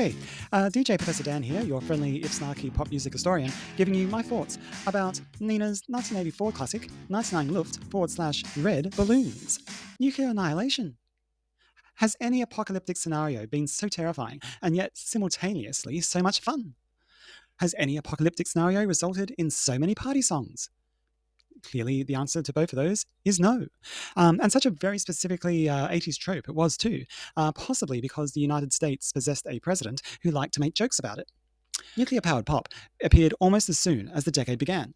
Hey, DJ Professor Dan here, your friendly if snarky pop music historian, giving you my thoughts about Nena's 1984 classic, 99 Luft/Red Balloons. Nuclear annihilation. Has any apocalyptic scenario been so terrifying and yet simultaneously so much fun? Has any apocalyptic scenario resulted in so many party songs? Clearly, the answer to both of those is no. And such a very specifically 80s trope it was too, possibly because the United States possessed a president who liked to make jokes about it. Nuclear-powered pop appeared almost as soon as the decade began.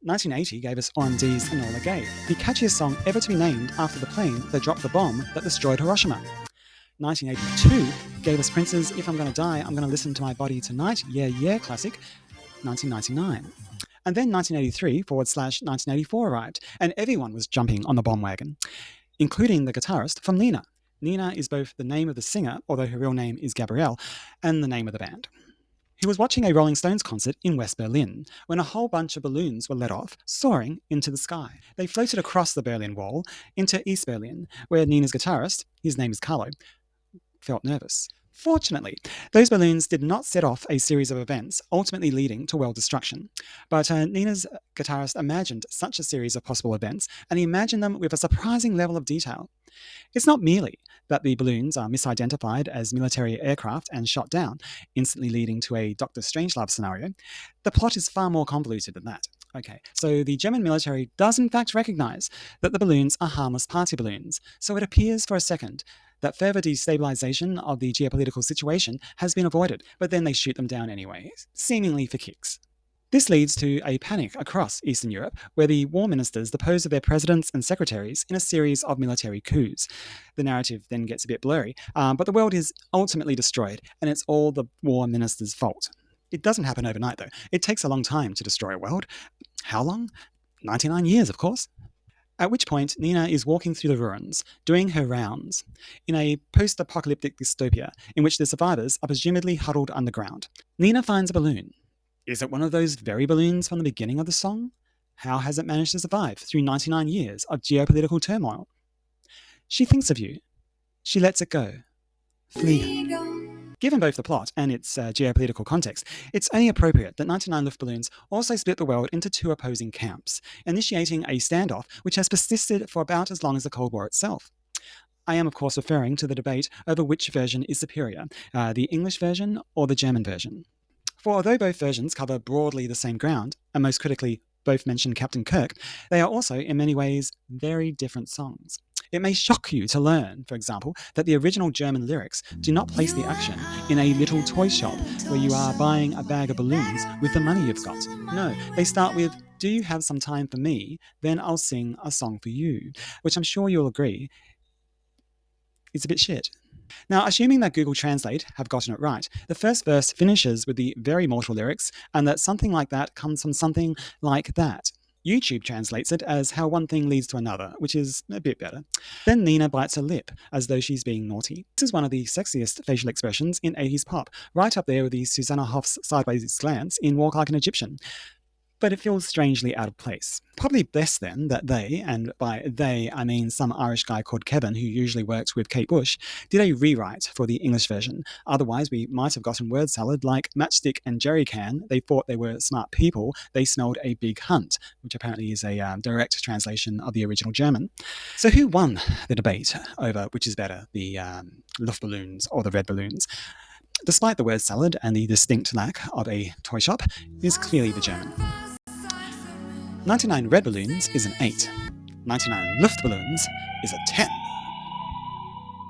1980 gave us R&D's Enola Gay, the catchiest song ever to be named after the plane that dropped the bomb that destroyed Hiroshima. 1982 gave us Prince's If I'm Gonna Die, I'm Gonna Listen to My Body Tonight, Yeah Yeah classic, 1999. And then 1983/1984 arrived, and everyone was jumping on the bomb-wagon, including the guitarist from Nena. Nena is both the name of the singer, although her real name is Gabriele, and the name of the band. He was watching a Rolling Stones concert in West Berlin when a whole bunch of balloons were let off, soaring into the sky. They floated across the Berlin Wall into East Berlin, where Nena's guitarist, his name is Carlo, felt nervous. Fortunately, those balloons did not set off a series of events, ultimately leading to world destruction. But Nena's guitarist imagined such a series of possible events, and he imagined them with a surprising level of detail. It's not merely that the balloons are misidentified as military aircraft and shot down, instantly leading to a Dr. Strangelove scenario. The plot is far more convoluted than that. Okay, so the German military does in fact recognize that the balloons are harmless party balloons, so it appears for a second that further destabilization of the geopolitical situation has been avoided, but then they shoot them down anyway, seemingly for kicks. This leads to a panic across Eastern Europe, where the war ministers depose of their presidents and secretaries in a series of military coups. The narrative then gets a bit blurry, but the world is ultimately destroyed, and it's all the war ministers' fault. It doesn't happen overnight, though. It takes a long time to destroy a world. How long? 99 years, of course. At which point, Nena is walking through the ruins, doing her rounds, in a post-apocalyptic dystopia in which the survivors are presumably huddled underground. Nena finds a balloon. Is it one of those very balloons from the beginning of the song? How has it managed to survive through 99 years of geopolitical turmoil? She thinks of you. She lets it go. Flee. Given both the plot and its geopolitical context, it's only appropriate that 99 Luft balloons also split the world into two opposing camps, initiating a standoff which has persisted for about as long as the Cold War itself. I am, of course, referring to the debate over which version is superior, the English version or the German version. For although both versions cover broadly the same ground, and most critically both mention Captain Kirk, they are also, in many ways, very different songs. It may shock you to learn, for example, that the original German lyrics do not place the action in a little toy shop where you are buying a bag of balloons with the money you've got. No, they start with, "Do you have some time for me? Then I'll sing a song for you," which I'm sure you'll agree is a bit shit. Now, assuming that Google Translate have gotten it right, the first verse finishes with the very mortal lyrics, and that something like that comes from something like that. YouTube translates it as how one thing leads to another, which is a bit better. Then Nena bites her lip, as though she's being naughty. This is one of the sexiest facial expressions in 80s pop, right up there with the Susanna Hoffs sideways glance in Walk Like an Egyptian. But it feels strangely out of place. Probably best then that they, and by they I mean some Irish guy called Kevin who usually worked with Kate Bush, did a rewrite for the English version. Otherwise we might have gotten word salad like Matchstick and Jerry Can. They thought they were smart people, they smelled a big hunt, which apparently is a direct translation of the original German. So who won the debate over which is better, the Luft balloons or the red balloons? Despite the word salad and the distinct lack of a toy shop, it is clearly the German. 99 red balloons is an 8. 99 Luft balloons is a 10.